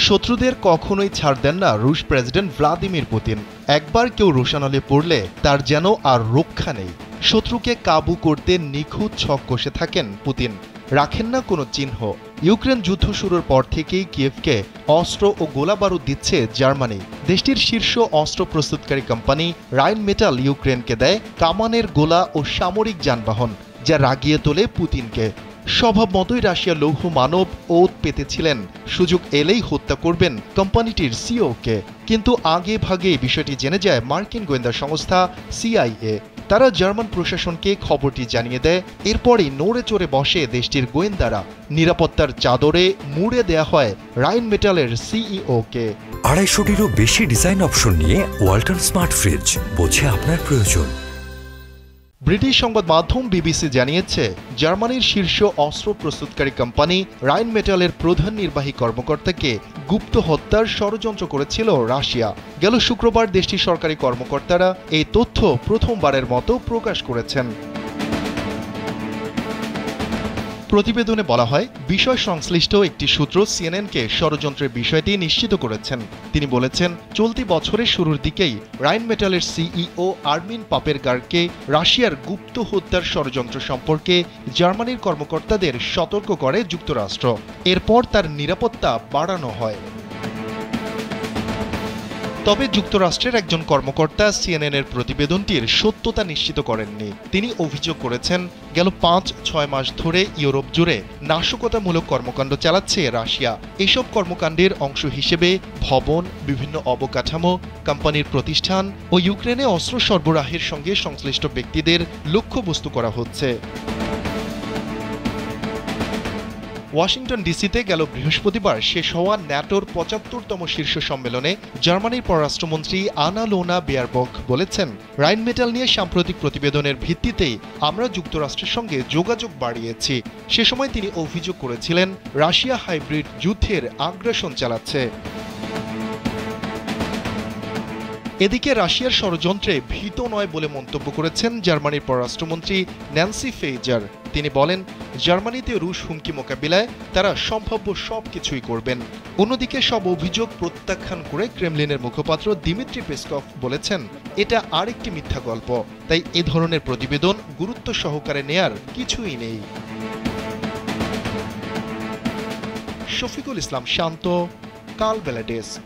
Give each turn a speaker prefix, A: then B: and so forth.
A: শত্রুদের কখনোই ছাড় দেন না রুশ প্রেসিডেন্ট ভ্লাদিমির পুতিন। একবার কেউ রোষানলে পড়লে তার যেন আর রক্ষা নেই। শত্রুকে কাবু করতে নিখুঁত ছক কষে থাকেন পুতিন, রাখেন না কোনো চিহ্ন। ইউক্রেন যুদ্ধ শুরুর পর থেকেই কিয়েভকে অস্ত্র ও গোলাবারুদ দিচ্ছে জার্মানি। দেশটির শীর্ষ অস্ত্র প্রস্তুতকারী কোম্পানি রাইন মেটাল ইউক্রেনকে দেয় কামানের গোলা ও সামরিক যানবাহন, যা রাগিয়ে তোলে পুতিনকে। স্বভাব মতোই রাশিয়ার লৌহ মানব ওত পেতেছিলেন সুযোগ এলেই হত্যা করবেন কোম্পানিটির সিইওকে। কিন্তু আগে ভাগে এই বিষয়টি জেনে যায় মার্কিন গোয়েন্দা সংস্থা সিআইএ। তারা জার্মান প্রশাসনকে খবরটি জানিয়ে দেয়। এরপরই নড়ে চড়ে বসে দেশটির গোয়েন্দারা। নিরাপত্তার চাদরে মুড়ে দেয়া হয় রাইন মেটালের সিইওকে।
B: 250-টিরও বেশি ডিজাইন অপশন নিয়ে ওয়ালটন স্মার্ট ফ্রিজ, বোঝে আপনার প্রয়োজন।
A: ব্রিটিশ সংবাদ মাধ্যম বিবিসি জানিয়েছে, জার্মানির শীর্ষ অস্ত্র প্রস্তুতকারী কোম্পানি রাইন মেটালের প্রধান নির্বাহী কর্মকর্তাকে গুপ্ত হত্যার ষড়যন্ত্র করেছিল রাশিয়া। গেল শুক্রবার দেশটির সরকারি কর্মকর্তারা এই তথ্য প্রথমবারের মতো প্রকাশ করেছেন। প্রতিবেদনে বলা হয়, বিষয় সংশ্লিষ্ট একটি সূত্র সিএনএনকে ষড়যন্ত্রের বিষয়টি নিশ্চিত করেছেন। তিনি বলেছেন, চলতি বছরের শুরুর দিকেই রাইন মেটালের সিইও আর্মিন পাপেরগারকে রাশিয়ার গুপ্ত হত্যার ষড়যন্ত্র সম্পর্কে জার্মানির কর্মকর্তাদের সতর্ক করে যুক্তরাষ্ট্র। এরপর তার নিরাপত্তা বাড়ানো হয়। তবে যুক্তরাষ্ট্রের একজন কর্মকর্তা সিএনএনের প্রতিবেদনটির সত্যতা নিশ্চিত করেননি। তিনি অভিযোগ করেছেন, গেল 5-6 মাস ধরে ইউরোপ জুড়ে নাশকতামূলক কর্মকাণ্ড চালাচ্ছে রাশিয়া। এসব কর্মকাণ্ডের অংশ হিসেবে ভবন, বিভিন্ন অবকাঠামো, কোম্পানির প্রতিষ্ঠান ও ইউক্রেনে অস্ত্র সরবরাহের সঙ্গে সংশ্লিষ্ট ব্যক্তিদের লক্ষ্যবস্তু করা হচ্ছে। ওয়াশিংটন ডিসিতে গেল বৃহস্পতিবার শেষ হওয়া ন্যাটোর 75তম শীর্ষ সম্মেলনে জার্মানির পররাষ্ট্রমন্ত্রী আনালোনা বেয়ারবক বলেছেন, রাইন মেটাল নিয়ে সাম্প্রতিক প্রতিবেদনের ভিত্তিতেই আমরা যুক্তরাষ্ট্রের সঙ্গে যোগাযোগ বাড়িয়েছি। সে সময় তিনি অভিযোগ করেছিলেন, রাশিয়া হাইব্রিড যুদ্ধের আগ্রাসন চালাচ্ছে। এদিকে রাশিয়ার ষড়যন্ত্রে ভীত নয় বলে মন্তব্য করেছেন জার্মানির পররাষ্ট্রমন্ত্রী ন্যান্সি ফেইজার। তিনি বলেন, জার্মানিতে রুশ হুমকি মোকাবিলায় তারা সম্ভাব্য সবকিছুই করবেন। অন্যদিকে সব অভিযোগ প্রত্যাখ্যান করে ক্রেমলিনের মুখপাত্র দিমিত্রি পেসকভ বলেছেন, এটা আরেকটি মিথ্যা গল্প, তাই এ ধরনের প্রতিবেদন গুরুত্ব সহকারে নেয়ার কিছুই নেই। শফিকুল ইসলাম শান্ত, কালবেলা ডেস্ক।